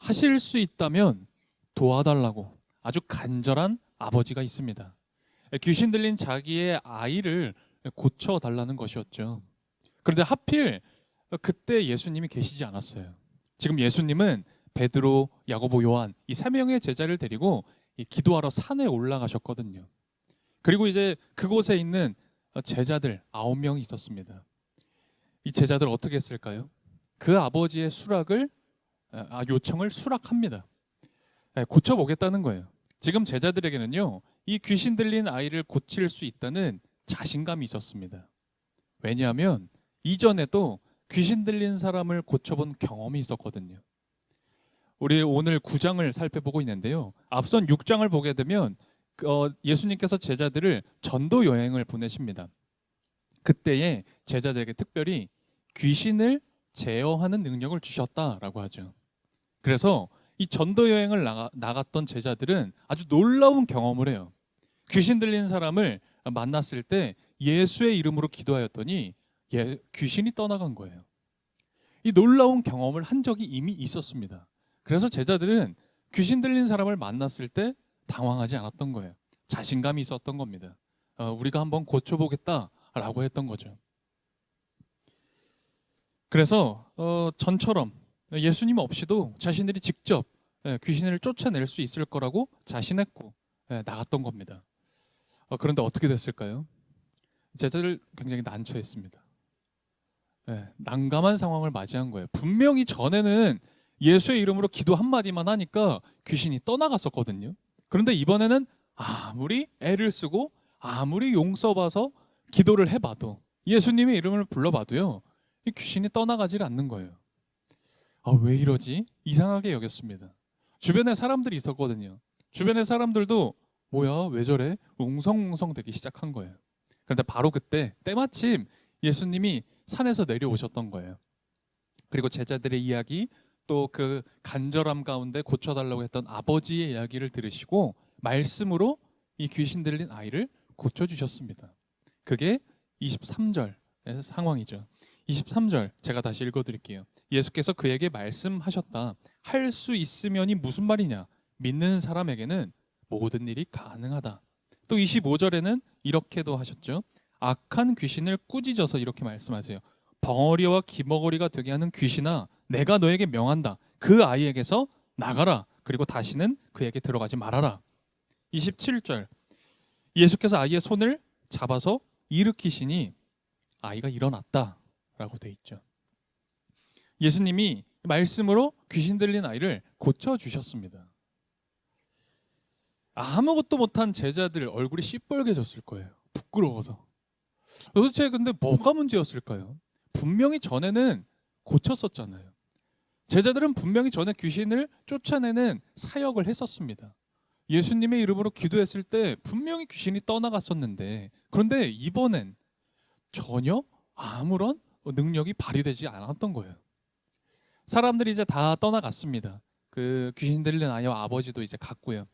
하실 수 있다면 도와달라고 아주 간절한 아버지가 있습니다. 귀신 들린 자기의 아이를 고쳐달라는 것이었죠. 그런데 하필 그때 예수님이 계시지 않았어요. 지금 예수님은 베드로, 야고보, 요한 이 세 명의 제자를 데리고 기도하러 산에 올라가셨거든요. 그리고 이제 그곳에 있는 제자들 9명이 있었습니다. 이 제자들 어떻게 했을까요? 그 아버지의 요청을 수락합니다. 고쳐보겠다는 거예요. 지금 제자들에게는요, 이 귀신 들린 아이를 고칠 수 있다는 자신감이 있었습니다. 왜냐하면 이전에도 귀신 들린 사람을 고쳐본 경험이 있었거든요. 우리 오늘 9장을 살펴보고 있는데요. 앞선 6장을 보게 되면 예수님께서 제자들을 전도 여행을 보내십니다. 그때에 제자들에게 특별히 귀신을 제어하는 능력을 주셨다라고 하죠. 그래서 이 전도 여행을 나갔던 제자들은 아주 놀라운 경험을 해요. 귀신 들린 사람을 만났을 때 예수의 이름으로 기도하였더니 귀신이 떠나간 거예요. 이 놀라운 경험을 한 적이 이미 있었습니다. 그래서 제자들은 귀신 들린 사람을 만났을 때 당황하지 않았던 거예요. 자신감이 있었던 겁니다. 우리가 한번 고쳐보겠다라고 했던 거죠. 그래서 전처럼 예수님 없이도 자신들이 직접 귀신을 쫓아낼 수 있을 거라고 자신했고 나갔던 겁니다. 그런데 어떻게 됐을까요? 제자들 굉장히 난처했습니다. 난감한 상황을 맞이한 거예요. 분명히 전에는 예수의 이름으로 기도 한마디만 하니까 귀신이 떠나갔었거든요. 그런데 이번에는 아무리 애를 쓰고 아무리 용 써봐서 기도를 해봐도 예수님의 이름을 불러봐도요, 이 귀신이 떠나가질 않는 거예요. 왜 이러지? 이상하게 여겼습니다. 주변에 사람들이 있었거든요. 주변의 사람들도 뭐야 왜 저래? 웅성웅성 되기 시작한 거예요. 그런데 바로 그때 때마침 예수님이 산에서 내려오셨던 거예요. 그리고 제자들의 이야기, 또 그 간절함 가운데 고쳐달라고 했던 아버지의 이야기를 들으시고 말씀으로 이 귀신 들린 아이를 고쳐주셨습니다. 그게 23절의 상황이죠. 23절 제가 다시 읽어드릴게요. 예수께서 그에게 말씀하셨다. 할 수 있으면이 무슨 말이냐? 믿는 사람에게는 모든 일이 가능하다. 또 25절에는 이렇게도 하셨죠. 악한 귀신을 꾸짖어서 이렇게 말씀하세요. 벙어리와 기머거리가 되게 하는 귀신아, 내가 너에게 명한다. 그 아이에게서 나가라. 그리고 다시는 그에게 들어가지 말아라. 27절 예수께서 아이의 손을 잡아서 일으키시니 아이가 일어났다 라고 돼 있죠. 예수님이 말씀으로 귀신 들린 아이를 고쳐주셨습니다. 아무것도 못한 제자들 얼굴이 시뻘개졌을 거예요. 부끄러워서. 도대체 근데 뭐가 문제였을까요? 분명히 전에는 고쳤었잖아요. 제자들은 분명히 전에 귀신을 쫓아내는 사역을 했었습니다. 예수님의 이름으로 기도했을 때 분명히 귀신이 떠나갔었는데, 그런데 이번엔 전혀 아무런 능력이 발휘되지 않았던 거예요. 사람들이 이제 다 떠나갔습니다. 그 귀신 들린 아이와 아버지도 이제 갔고요.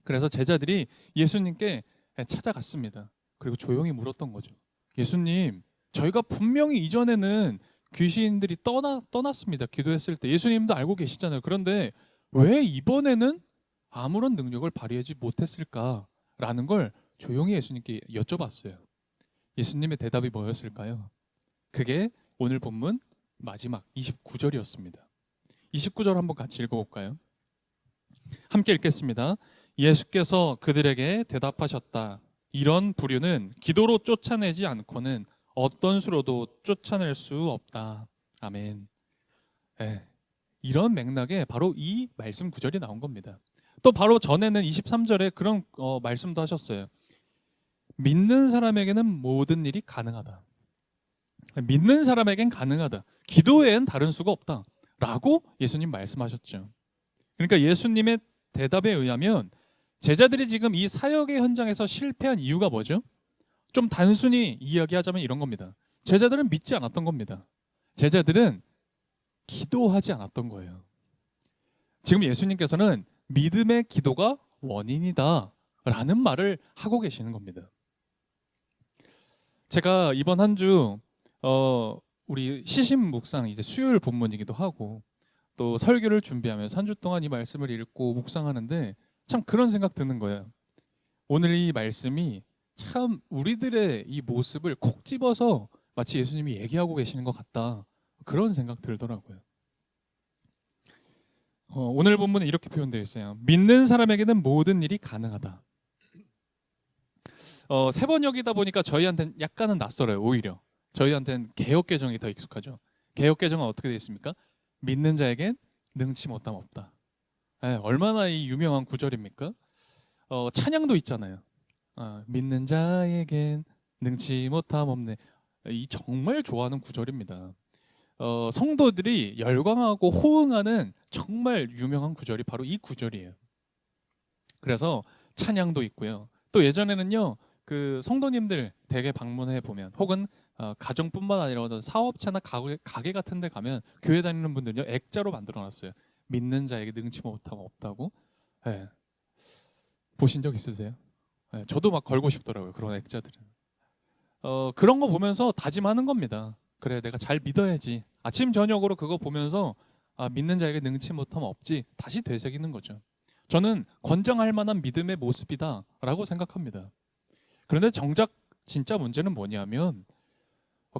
그래서 제자들이 예수님께 찾아갔습니다. 그리고 조용히 물었던 거죠. 예수님, 저희가 분명히 이전에는 귀신들이 떠났습니다. 기도했을 때 예수님도 알고 계시잖아요. 그런데 왜 이번에는 아무런 능력을 발휘하지 못했을까라는 걸 조용히 예수님께 여쭤봤어요. 예수님의 대답이 뭐였을까요? 그게 오늘 본문 마지막 29절이었습니다. 29절 한번 같이 읽어볼까요? 함께 읽겠습니다. 예수께서 그들에게 대답하셨다. 이런 부류는 기도로 쫓아내지 않고는 어떤 수로도 쫓아낼 수 없다. 아멘. 이런 맥락에 바로 이 말씀 구절이 나온 겁니다. 또 바로 전에는 23절에 그런 말씀도 하셨어요. 믿는 사람에게는 모든 일이 가능하다. 믿는 사람에겐 가능하다. 기도에는 다른 수가 없다. 라고 예수님 말씀하셨죠. 그러니까 예수님의 대답에 의하면 제자들이 지금 이 사역의 현장에서 실패한 이유가 뭐죠? 좀 단순히 이야기하자면 이런 겁니다. 제자들은 믿지 않았던 겁니다. 제자들은 기도하지 않았던 거예요. 지금 예수님께서는 믿음의 기도가 원인이다 라는 말을 하고 계시는 겁니다. 제가 이번 한 주 우리 시신 묵상 이제 수요일 본문이기도 하고 또 설교를 준비하면서 한 주 동안 이 말씀을 읽고 묵상하는데 참 그런 생각 드는 거예요. 오늘 이 말씀이 참 우리들의 이 모습을 콕 집어서 마치 예수님이 얘기하고 계시는 것 같다. 그런 생각 들더라고요. 오늘 본문은 이렇게 표현되어 있어요. 믿는 사람에게는 모든 일이 가능하다. 세 번역이다 보니까 저희한테는 약간은 낯설어요. 오히려 저희한테는 개역개정이 더 익숙하죠. 개역개정은 어떻게 되어 있습니까? 믿는 자에겐 능치 못함 없다. 얼마나 이 유명한 구절입니까? 찬양도 있잖아요. 믿는 자에겐 능치 못함 없네. 이 정말 좋아하는 구절입니다. 성도들이 열광하고 호응하는 정말 유명한 구절이 바로 이 구절이에요. 그래서 찬양도 있고요. 또 예전에는요, 그 성도님들 댁에 방문해 보면, 혹은 가정뿐만 아니라 사업체나 가게 같은 데 가면 교회 다니는 분들은요, 액자로 만들어 놨어요. 믿는 자에게 능치 못함 없다고. 네. 보신 적 있으세요? 네, 저도 막 걸고 싶더라고요, 그런 액자들은. 그런 거 보면서 다짐하는 겁니다. 그래, 내가 잘 믿어야지. 아침 저녁으로 그거 보면서 믿는 자에게 능치 못함 없지, 다시 되새기는 거죠. 저는 권장할 만한 믿음의 모습이다라고 생각합니다. 그런데 정작 진짜 문제는 뭐냐면,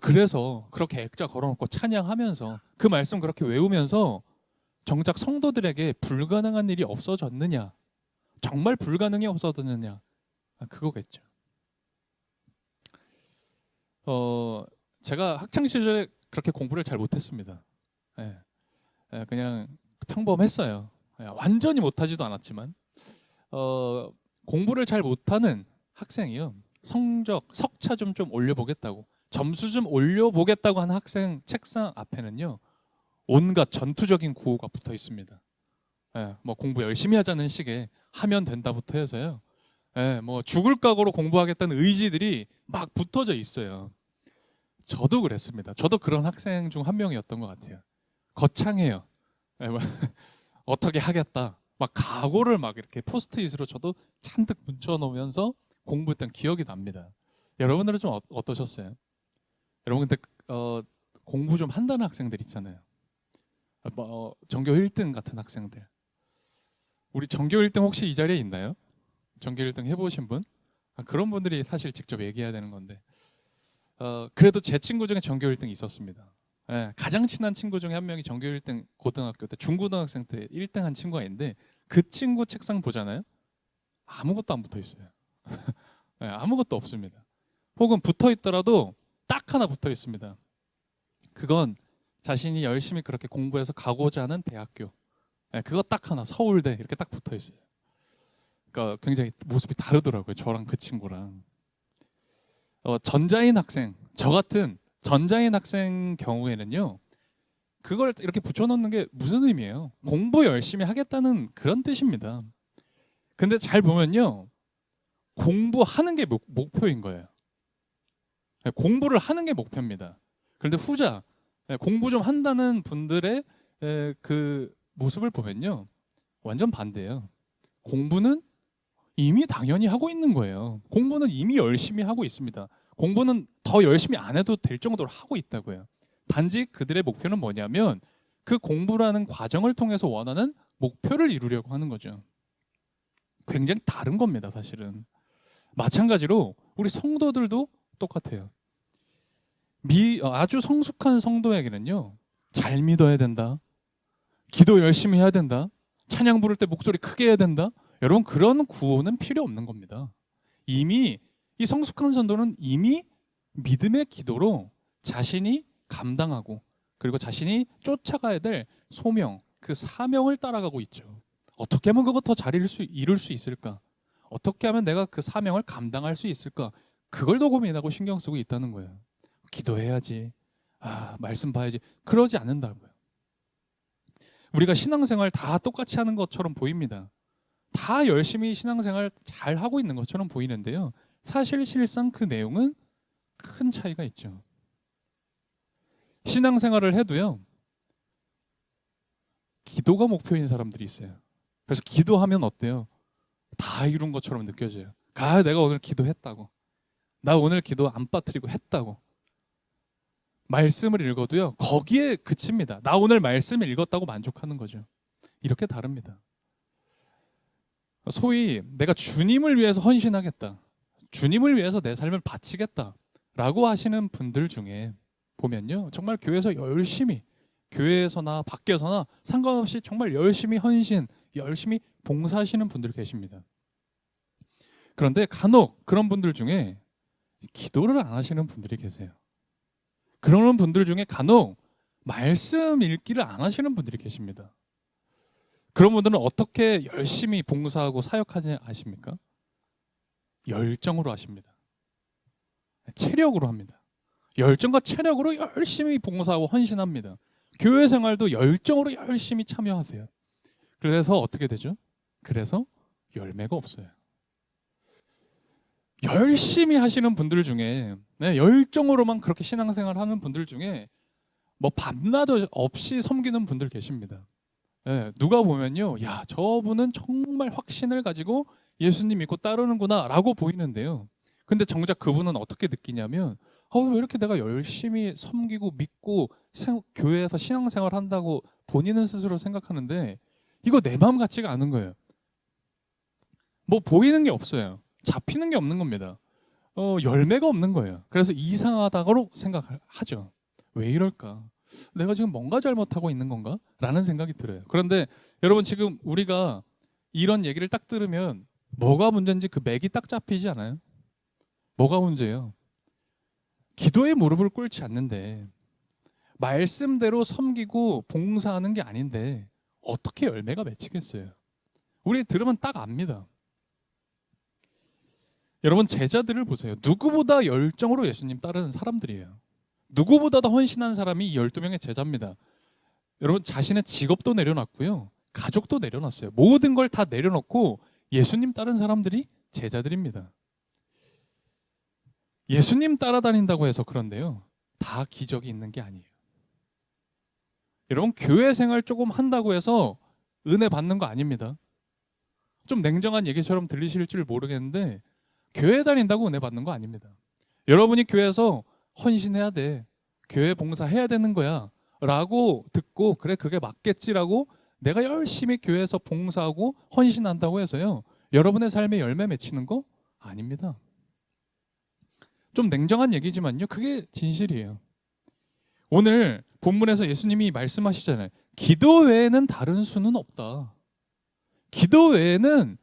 그래서 그렇게 액자 걸어놓고 찬양하면서 그 말씀 그렇게 외우면서 정작 성도들에게 불가능한 일이 없어졌느냐, 정말 불가능이 없어졌느냐, 그거겠죠. 제가 학창 시절에 그렇게 공부를 잘 못했습니다. 그냥 평범했어요. 완전히 못하지도 않았지만, 공부를 잘 못하는 학생이요, 성적 석차 좀 올려보겠다고, 점수 좀 올려보겠다고 하는 학생 책상 앞에는요, 온갖 전투적인 구호가 붙어 있습니다. 뭐 공부 열심히 하자는 식의 하면 된다부터 해서요, 뭐 죽을 각오로 공부하겠다는 의지들이 막 붙어져 있어요. 저도 그랬습니다. 저도 그런 학생 중 한 명이었던 것 같아요. 거창해요. 뭐 어떻게 하겠다, 막 각오를 막 이렇게 포스트잇으로 저도 잔뜩 붙여놓으면서 공부했던 기억이 납니다. 여러분들은 좀 어떠셨어요? 여러분 근데 공부 좀 한다는 학생들 있잖아요. 전교 1등 같은 학생들. 우리 전교 1등 혹시 이 자리에 있나요? 전교 1등 해보신 분? 그런 분들이 사실 직접 얘기해야 되는 건데, 그래도 제 친구 중에 전교 1등이 있었습니다. 가장 친한 친구 중에 한 명이 전교 1등, 고등학교 때, 중고등학생 때 1등 한 친구가 있는데, 그 친구 책상 보잖아요. 아무것도 안 붙어 있어요. 아무것도 없습니다. 혹은 붙어 있더라도 딱 하나 붙어 있습니다. 그건 자신이 열심히 그렇게 공부해서 가고자 하는 대학교. 그거 딱 하나, 서울대, 이렇게 딱 붙어 있어요. 그러니까 굉장히 모습이 다르더라고요, 저랑 그 친구랑. 전자인 학생, 저 같은 전자인 학생 경우에는요, 그걸 이렇게 붙여놓는 게 무슨 의미예요? 공부 열심히 하겠다는 그런 뜻입니다. 근데 잘 보면요, 공부하는 게 목표인 거예요. 공부를 하는 게 목표입니다. 그런데 후자, 공부 좀 한다는 분들의 그 모습을 보면요, 완전 반대예요. 공부는 이미 당연히 하고 있는 거예요. 공부는 이미 열심히 하고 있습니다. 공부는 더 열심히 안 해도 될 정도로 하고 있다고요. 단지 그들의 목표는 뭐냐면, 그 공부라는 과정을 통해서 원하는 목표를 이루려고 하는 거죠. 굉장히 다른 겁니다, 사실은. 마찬가지로 우리 성도들도 똑같아요. 아주 성숙한 성도에게는요, 잘 믿어야 된다, 기도 열심히 해야 된다, 찬양 부를 때 목소리 크게 해야 된다, 여러분 그런 구호는 필요 없는 겁니다. 이미 이 성숙한 성도는 이미 믿음의 기도로 자신이 감당하고, 그리고 자신이 쫓아가야 될 소명, 그 사명을 따라가고 있죠. 어떻게 하면 그거 더 잘 이룰 수 있을까? 어떻게 하면 내가 그 사명을 감당할 수 있을까? 그걸 더 고민하고 신경 쓰고 있다는 거예요. 기도해야지, 말씀 봐야지, 그러지 않는다고요. 우리가 신앙생활 다 똑같이 하는 것처럼 보입니다. 다 열심히 신앙생활 잘 하고 있는 것처럼 보이는데요, 사실 실상 그 내용은 큰 차이가 있죠. 신앙생활을 해도요, 기도가 목표인 사람들이 있어요. 그래서 기도하면 어때요? 다 이룬 것처럼 느껴져요. 내가 오늘 기도했다고, 나 오늘 기도 안 빠뜨리고 했다고. 말씀을 읽어도요, 거기에 그칩니다. 나 오늘 말씀 읽었다고 만족하는 거죠. 이렇게 다릅니다. 소위 내가 주님을 위해서 헌신하겠다, 주님을 위해서 내 삶을 바치겠다 라고 하시는 분들 중에 보면요, 정말 교회에서 열심히, 교회에서나 밖에서나 상관없이 정말 열심히 헌신, 열심히 봉사하시는 분들 계십니다. 그런데 간혹 그런 분들 중에 기도를 안 하시는 분들이 계세요. 그런 분들 중에 간혹 말씀 읽기를 안 하시는 분들이 계십니다. 그런 분들은 어떻게 열심히 봉사하고 사역하지 아십니까? 열정으로 하십니다. 체력으로 합니다. 열정과 체력으로 열심히 봉사하고 헌신합니다. 교회 생활도 열정으로 열심히 참여하세요. 그래서 어떻게 되죠? 그래서 열매가 없어요. 열심히 하시는 분들 중에, 열정으로만 그렇게 신앙생활 하는 분들 중에 뭐 밤낮 없이 섬기는 분들 계십니다. 누가 보면요, 야, 저분은 정말 확신을 가지고 예수님 믿고 따르는구나 라고 보이는데요, 근데 정작 그분은 어떻게 느끼냐면, 왜 이렇게 내가 열심히 섬기고 믿고 교회에서 신앙생활 한다고 본인은 스스로 생각하는데 이거 내 마음 같지가 않은 거예요. 뭐 보이는 게 없어요. 잡히는 게 없는 겁니다. 열매가 없는 거예요. 그래서 이상하다고 생각하죠. 왜 이럴까? 내가 지금 뭔가 잘못하고 있는 건가? 라는 생각이 들어요. 그런데 여러분, 지금 우리가 이런 얘기를 딱 들으면 뭐가 문제인지 그 맥이 딱 잡히지 않아요? 뭐가 문제예요? 기도에 무릎을 꿇지 않는데, 말씀대로 섬기고 봉사하는 게 아닌데 어떻게 열매가 맺히겠어요? 우리 들으면 딱 압니다. 여러분, 제자들을 보세요. 누구보다 열정으로 예수님 따르는 사람들이에요. 누구보다 더 헌신한 사람이 이 12명의 제자입니다. 여러분, 자신의 직업도 내려놨고요, 가족도 내려놨어요. 모든 걸 다 내려놓고 예수님 따른 사람들이 제자들입니다. 예수님 따라다닌다고 해서 그런데요, 다 기적이 있는 게 아니에요. 여러분, 교회 생활 조금 한다고 해서 은혜 받는 거 아닙니다. 좀 냉정한 얘기처럼 들리실 줄 모르겠는데 교회 다닌다고 은혜 받는 거 아닙니다. 여러분이 교회에서 헌신해야 돼, 교회 봉사해야 되는 거야 라고 듣고, 그래 그게 맞겠지라고 내가 열심히 교회에서 봉사하고 헌신한다고 해서요, 여러분의 삶에 열매 맺히는 거 아닙니다. 좀 냉정한 얘기지만요, 그게 진실이에요. 오늘 본문에서 예수님이 말씀하시잖아요. 기도 외에는 다른 수는 없다. 기도 외에는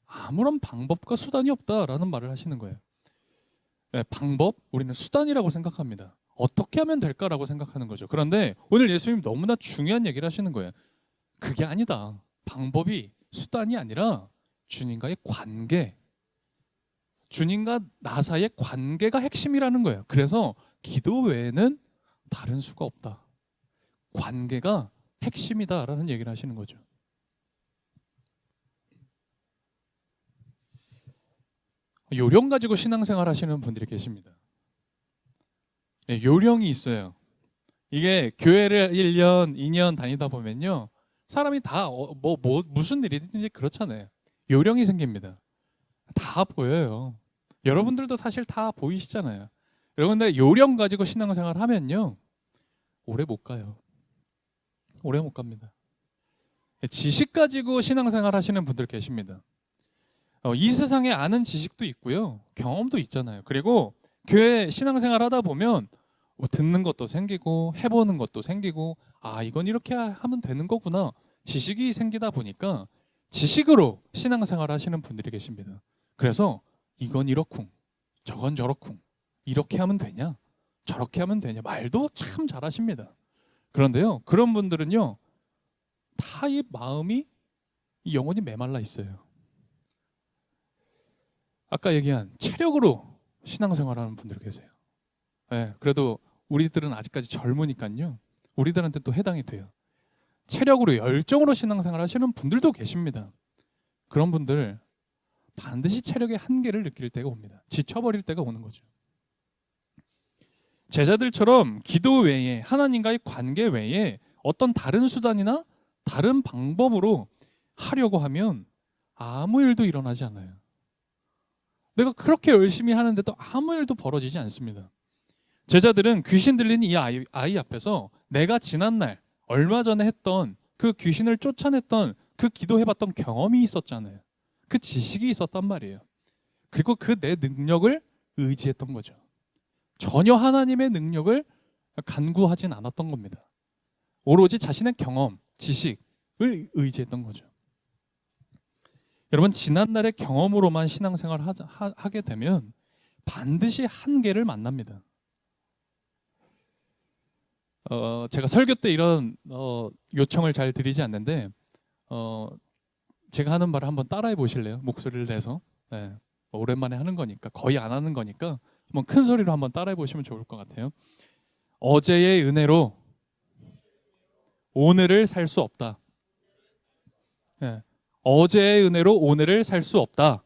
아무런 방법과 수단이 없다라는 말을 하시는 거예요. 방법, 우리는 수단이라고 생각합니다. 어떻게 하면 될까라고 생각하는 거죠. 그런데 오늘 예수님 너무나 중요한 얘기를 하시는 거예요. 그게 아니다. 방법이 수단이 아니라 주님과의 관계, 주님과 나 사이의 관계가 핵심이라는 거예요. 그래서 기도 외에는 다른 수가 없다. 관계가 핵심이다라는 얘기를 하시는 거죠. 요령 가지고 신앙생활 하시는 분들이 계십니다. 요령이 있어요. 이게 교회를 1년, 2년 다니다 보면요, 사람이 다 무슨 일이든지 그렇잖아요. 요령이 생깁니다. 다 보여요. 여러분들도 사실 다 보이시잖아요. 여러분들 요령 가지고 신앙생활 하면요, 오래 못 가요. 오래 못 갑니다. 지식 가지고 신앙생활 하시는 분들 계십니다. 이 세상에 아는 지식도 있고요, 경험도 있잖아요. 그리고 교회 신앙생활 하다 보면 듣는 것도 생기고 해보는 것도 생기고, 이건 이렇게 하면 되는 거구나, 지식이 생기다 보니까 지식으로 신앙생활 하시는 분들이 계십니다. 그래서 이건 이렇쿵, 저건 저렇쿵, 이렇게 하면 되냐, 저렇게 하면 되냐, 말도 참 잘하십니다. 그런데요, 그런 분들은요, 다 이 마음이, 이 영혼이 메말라 있어요. 아까 얘기한 체력으로 신앙생활하는 분들 계세요. 그래도 우리들은 아직까지 젊으니까요, 우리들한테 또 해당이 돼요. 체력으로, 열정으로 신앙생활 하시는 분들도 계십니다. 그런 분들 반드시 체력의 한계를 느낄 때가 옵니다. 지쳐버릴 때가 오는 거죠. 제자들처럼 기도 외에, 하나님과의 관계 외에 어떤 다른 수단이나 다른 방법으로 하려고 하면 아무 일도 일어나지 않아요. 내가 그렇게 열심히 하는데도 아무 일도 벌어지지 않습니다. 제자들은 귀신 들린 이 아이 앞에서 내가 지난날 얼마 전에 했던 그 귀신을 쫓아냈던 그 기도해봤던 경험이 있었잖아요. 그 지식이 있었단 말이에요. 그리고 그 내 능력을 의지했던 거죠. 전혀 하나님의 능력을 간구하진 않았던 겁니다. 오로지 자신의 경험, 지식을 의지했던 거죠. 여러분, 지난날의 경험으로만 신앙생활을 하게 되면 반드시 한계를 만납니다. 제가 설교 때 이런 요청을 잘 드리지 않는데 제가 하는 말을 한번 따라해 보실래요? 목소리를 내서. 네. 오랜만에 하는 거니까, 거의 안 하는 거니까 한번 큰 소리로 한번 따라해 보시면 좋을 것 같아요. 어제의 은혜로 오늘을 살 수 없다. 네. 어제의 은혜로 오늘을 살 수 없다.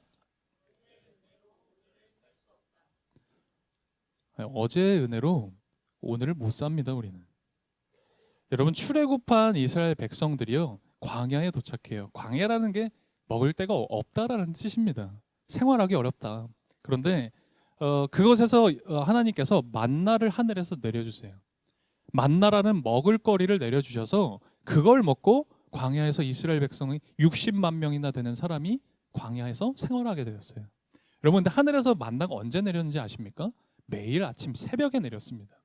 네. 어제의 은혜로 오늘을 못 삽니다, 우리는. 여러분, 출애굽한 이스라엘 백성들이요, 광야에 도착해요. 광야라는 게 먹을 데가 없다라는 뜻입니다. 생활하기 어렵다. 그런데 그것에서 하나님께서 만나를 하늘에서 내려주세요. 만나라는 먹을거리를 내려주셔서 그걸 먹고 광야에서 이스라엘 백성이 60만 명이나 되는 사람이 광야에서 생활하게 되었어요. 여러분, 근데 하늘에서 만나가 언제 내렸는지 아십니까? 매일 아침 새벽에 내렸습니다.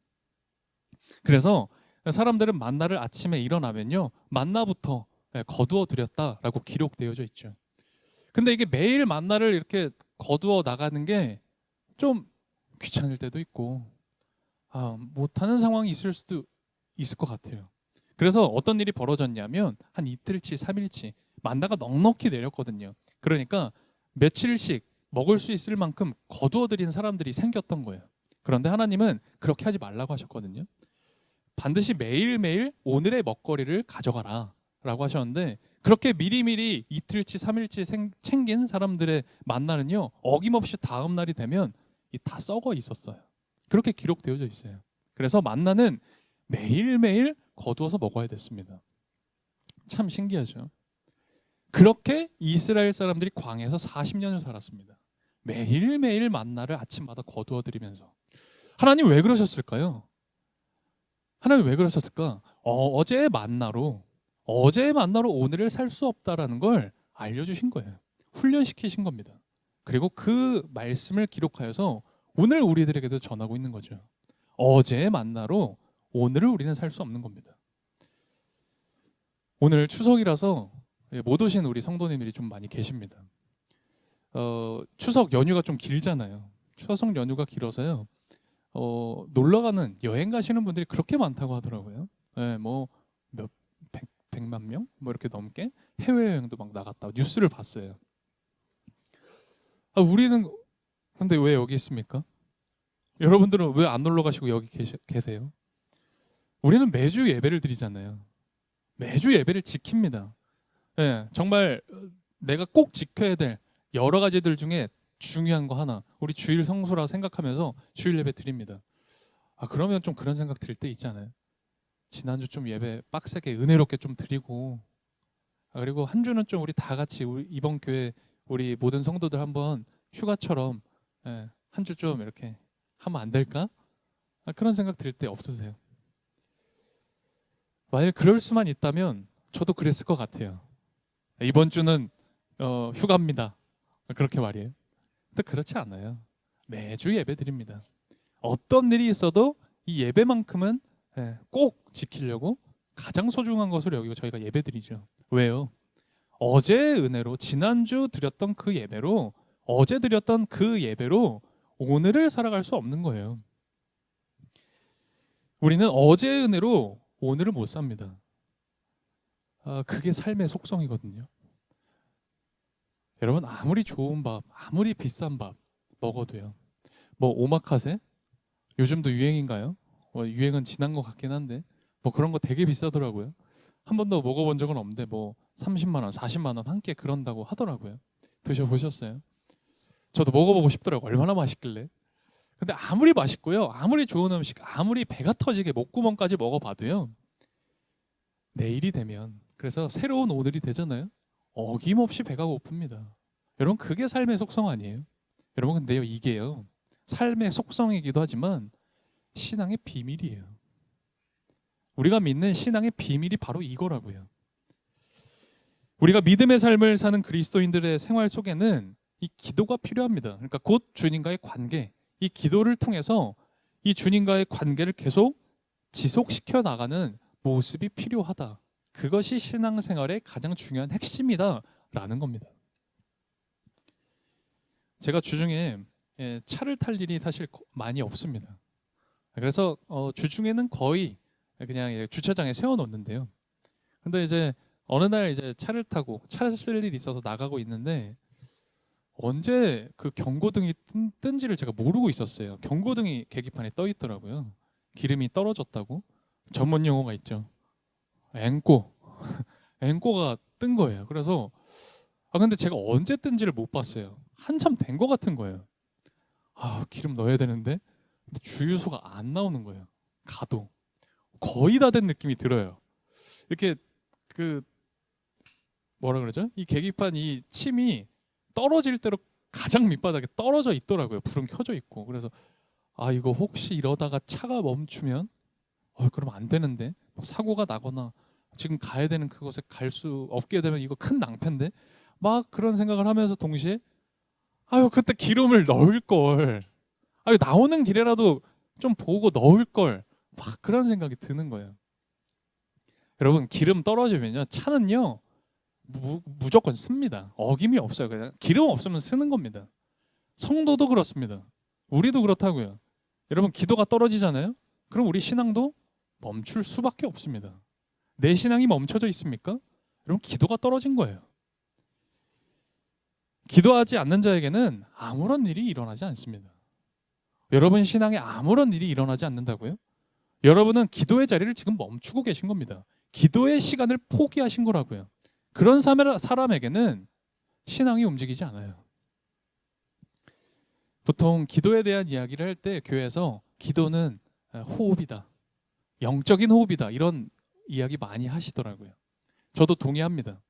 그래서 사람들은 만나를 아침에 일어나면요, 만나부터 거두어 드렸다라고 기록되어져 있죠. 근데 이게 매일 만나를 이렇게 거두어 나가는 게 좀 귀찮을 때도 있고 못하는 상황이 있을 수도 있을 것 같아요. 그래서 어떤 일이 벌어졌냐면 한 이틀치, 3일치 만나가 넉넉히 내렸거든요. 그러니까 며칠씩 먹을 수 있을 만큼 거두어 드린 사람들이 생겼던 거예요. 그런데 하나님은 그렇게 하지 말라고 하셨거든요. 반드시 매일매일 오늘의 먹거리를 가져가라 라고 하셨는데, 그렇게 미리미리 이틀치, 3일치 챙긴 사람들의 만나는요, 어김없이 다음 날이 되면 다 썩어 있었어요. 그렇게 기록되어져 있어요. 그래서 만나는 매일매일 거두어서 먹어야 됐습니다. 참 신기하죠. 그렇게 이스라엘 사람들이 광야에서 40년을 살았습니다. 매일매일 만나를 아침마다 거두어 드리면서. 하나님 왜 그러셨을까요? 하나님 왜 그러셨을까? 어제의 만나로 오늘을 살 수 없다라는 걸 알려주신 거예요. 훈련시키신 겁니다. 그리고 그 말씀을 기록하여서 오늘 우리들에게도 전하고 있는 거죠. 어제의 만나로 오늘을 우리는 살 수 없는 겁니다. 오늘 추석이라서 못 오신 우리 성도님들이 좀 많이 계십니다. 추석 연휴가 좀 길잖아요. 추석 연휴가 길어서요. 놀러 가는, 여행 가시는 분들이 그렇게 많다고 하더라고요. 네, 몇 백만 명 뭐 이렇게 넘게 해외 여행도 막 나갔다 뉴스를 봤어요. 우리는 근데 왜 여기 있습니까? 여러분들은 왜 안 놀러 가시고 여기 계세요? 우리는 매주 예배를 드리잖아요. 매주 예배를 지킵니다. 네, 정말 내가 꼭 지켜야 될 여러 가지들 중에 중요한 거 하나, 우리 주일 성수라 생각하면서 주일 예배 드립니다. 그러면 좀 그런 생각 들 때 있지 않아요? 지난주 좀 예배 빡세게 은혜롭게 좀 드리고, 그리고 한 주는 좀 우리 다 같이 우리 이번 교회 우리 모든 성도들 한번 휴가처럼 한 주 좀 이렇게 하면 안 될까? 그런 생각 들 때 없으세요? 만약 그럴 수만 있다면 저도 그랬을 것 같아요. 이번 주는 휴가입니다. 그렇게 말이에요. 근데 그렇지 않아요. 매주 예배 드립니다. 어떤 일이 있어도 이 예배만큼은 꼭 지키려고 가장 소중한 것으로 여기고 저희가 예배 드리죠. 왜요? 어제의 은혜로, 지난주 드렸던 그 예배로, 어제 드렸던 그 예배로 오늘을 살아갈 수 없는 거예요. 우리는 어제의 은혜로 오늘을 못 삽니다. 그게 삶의 속성이거든요. 여러분, 아무리 좋은 밥, 아무리 비싼 밥 먹어도요, 오마카세? 요즘도 유행인가요? 유행은 지난 것 같긴 한데 그런 거 되게 비싸더라고요. 한 번도 먹어본 적은 없는데 30만 원, 40만 원 한 끼 그런다고 하더라고요. 드셔보셨어요? 저도 먹어보고 싶더라고요. 얼마나 맛있길래. 근데 아무리 맛있고요, 아무리 좋은 음식, 아무리 배가 터지게 목구멍까지 먹어봐도요, 내일이 되면, 그래서 새로운 오늘이 되잖아요, 어김없이 배가 고픕니다. 여러분, 그게 삶의 속성 아니에요? 여러분, 근데요, 이게요, 삶의 속성이기도 하지만 신앙의 비밀이에요. 우리가 믿는 신앙의 비밀이 바로 이거라고요. 우리가 믿음의 삶을 사는 그리스도인들의 생활 속에는 이 기도가 필요합니다. 그러니까 곧 주님과의 관계, 이 기도를 통해서 이 주님과의 관계를 계속 지속시켜 나가는 모습이 필요하다. 그것이 신앙생활의 가장 중요한 핵심이다라는 겁니다. 제가 주중에 차를 탈 일이 사실 많이 없습니다. 그래서 주중에는 거의 그냥 주차장에 세워놓는데요. 근데 이제 어느 날 이제 차를 타고 차를 쓸 일이 있어서 나가고 있는데 언제 그 경고등이 뜬지를 제가 모르고 있었어요. 경고등이 계기판에 떠 있더라고요. 기름이 떨어졌다고. 전문 용어가 있죠. 앵꼬. 앵꼬가 뜬 거예요. 그래서 근데 제가 언제 뜬지를 못 봤어요. 한참 된 거 같은 거예요. 기름 넣어야 되는데 근데 주유소가 안 나오는 거예요. 가도 거의 다 된 느낌이 들어요. 이렇게 그 뭐라 그러죠? 이 계기판 이 침이 떨어질 대로 가장 밑바닥에 떨어져 있더라고요. 불은 켜져 있고. 그래서 이거 혹시 이러다가 차가 멈추면 그럼 안 되는데 사고가 나거나 지금 가야 되는 그곳에 갈 수 없게 되면 이거 큰 낭패인데 막 그런 생각을 하면서 동시에 그때 기름을 넣을 걸 나오는 길에라도 좀 보고 넣을 걸 막 그런 생각이 드는 거예요. 여러분 기름 떨어지면요 차는요 무조건 씁니다. 어김이 없어요. 그냥 기름 없으면 쓰는 겁니다. 성도도 그렇습니다. 우리도 그렇다고요. 여러분 기도가 떨어지잖아요. 그럼 우리 신앙도 멈출 수밖에 없습니다. 내 신앙이 멈춰져 있습니까? 여러분 기도가 떨어진 거예요. 기도하지 않는 자에게는 아무런 일이 일어나지 않습니다. 여러분 신앙에 아무런 일이 일어나지 않는다고요? 여러분은 기도의 자리를 지금 멈추고 계신 겁니다. 기도의 시간을 포기하신 거라고요. 그런 사람에게는 신앙이 움직이지 않아요. 보통 기도에 대한 이야기를 할 때 교회에서 기도는 호흡이다, 영적인 호흡이다 이런 이야기 많이 하시더라고요. 저도 동의합니다.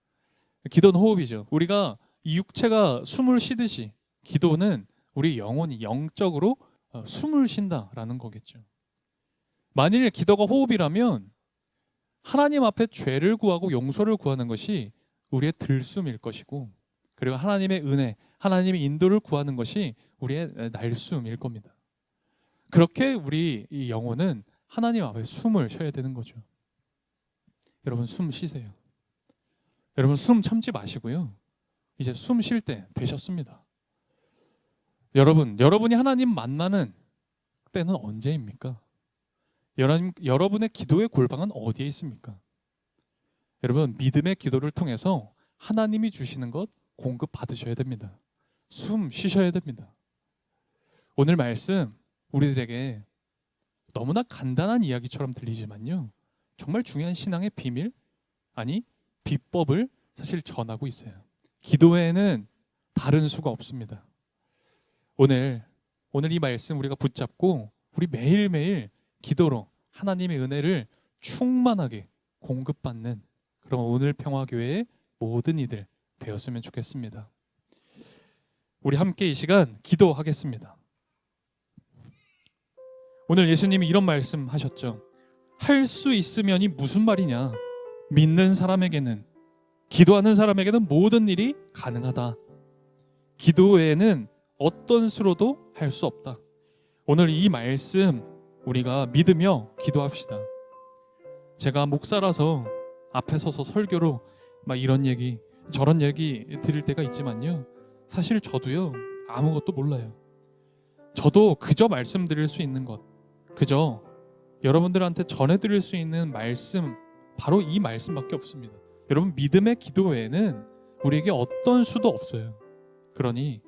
기도는 호흡이죠. 우리가 이 육체가 숨을 쉬듯이 기도는 우리 영혼이 영적으로 숨을 쉰다라는 거겠죠. 만일 기도가 호흡이라면 하나님 앞에 죄를 구하고 용서를 구하는 것이 우리의 들숨일 것이고 그리고 하나님의 은혜, 하나님의 인도를 구하는 것이 우리의 날숨일 겁니다. 그렇게 우리 이 영혼은 하나님 앞에 숨을 쉬어야 되는 거죠. 여러분 숨 쉬세요. 여러분 숨 참지 마시고요. 이제 숨 쉴 때 되셨습니다. 여러분이 하나님 만나는 때는 언제입니까? 여러분의 기도의 골방은 어디에 있습니까? 여러분 믿음의 기도를 통해서 하나님이 주시는 것 공급 받으셔야 됩니다. 숨 쉬셔야 됩니다. 오늘 말씀 우리들에게 너무나 간단한 이야기처럼 들리지만요. 정말 중요한 신앙의 비밀, 비법을 사실 전하고 있어요. 기도에는 다른 수가 없습니다. 오늘 이 말씀 우리가 붙잡고 우리 매일매일 기도로 하나님의 은혜를 충만하게 공급받는 그런 오늘 평화교회의 모든 이들 되었으면 좋겠습니다. 우리 함께 이 시간 기도하겠습니다. 오늘 예수님이 이런 말씀 하셨죠. 할 수 있으면이 무슨 말이냐? 믿는 사람에게는, 기도하는 사람에게는 모든 일이 가능하다. 기도 외에는 어떤 수로도 할 수 없다. 오늘 이 말씀 우리가 믿으며 기도합시다. 제가 목사라서 앞에 서서 설교로 막 이런 얘기 저런 얘기 드릴 때가 있지만요, 사실 저도요 아무것도 몰라요. 저도 그저 말씀드릴 수 있는 것, 그저 여러분들한테 전해드릴 수 있는 말씀, 바로 이 말씀밖에 없습니다. 여러분 믿음의 기도 외에는 우리에게 어떤 수도 없어요. 그러니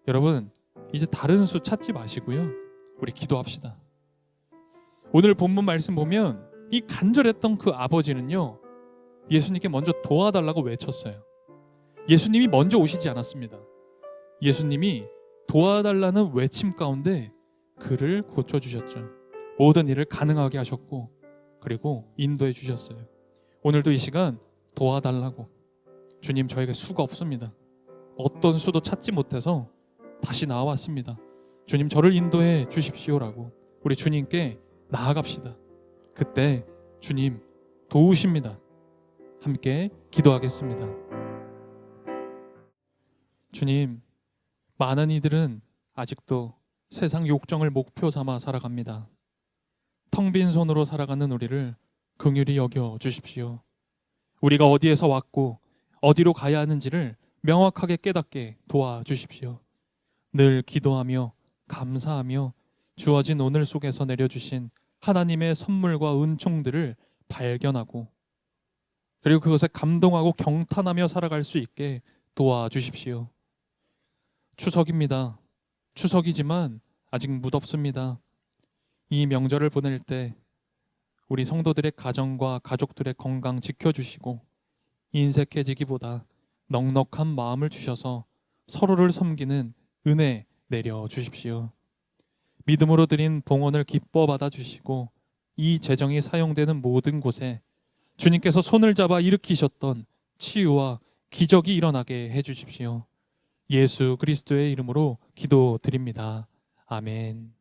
여러분 이제 다른 수 찾지 마시고요, 우리 기도합시다. 오늘 본문 말씀 보면 이 간절했던 그 아버지는요 예수님께 먼저 도와달라고 외쳤어요. 예수님이 먼저 오시지 않았습니다. 예수님이 도와달라는 외침 가운데 그를 고쳐주셨죠. 모든 일을 가능하게 하셨고 그리고 인도해 주셨어요. 오늘도 이 시간 도와달라고, 주님 저에게 수가 없습니다. 어떤 수도 찾지 못해서 다시 나와왔습니다. 주님 저를 인도해 주십시오라고 우리 주님께 나아갑시다. 그때 주님 도우십니다. 함께 기도하겠습니다. 주님, 많은 이들은 아직도 세상 욕정을 목표 삼아 살아갑니다. 텅 빈 손으로 살아가는 우리를 긍휼히 여겨 주십시오. 우리가 어디에서 왔고 어디로 가야 하는지를 명확하게 깨닫게 도와주십시오. 늘 기도하며 감사하며 주어진 오늘 속에서 내려주신 하나님의 선물과 은총들을 발견하고 그리고 그것에 감동하고 경탄하며 살아갈 수 있게 도와주십시오. 추석입니다. 추석이지만 아직 무덥습니다. 이 명절을 보낼 때 우리 성도들의 가정과 가족들의 건강 지켜주시고 인색해지기보다 넉넉한 마음을 주셔서 서로를 섬기는 은혜 내려주십시오. 믿음으로 드린 봉헌을 기뻐 받아주시고 이 재정이 사용되는 모든 곳에 주님께서 손을 잡아 일으키셨던 치유와 기적이 일어나게 해주십시오. 예수 그리스도의 이름으로 기도드립니다. 아멘.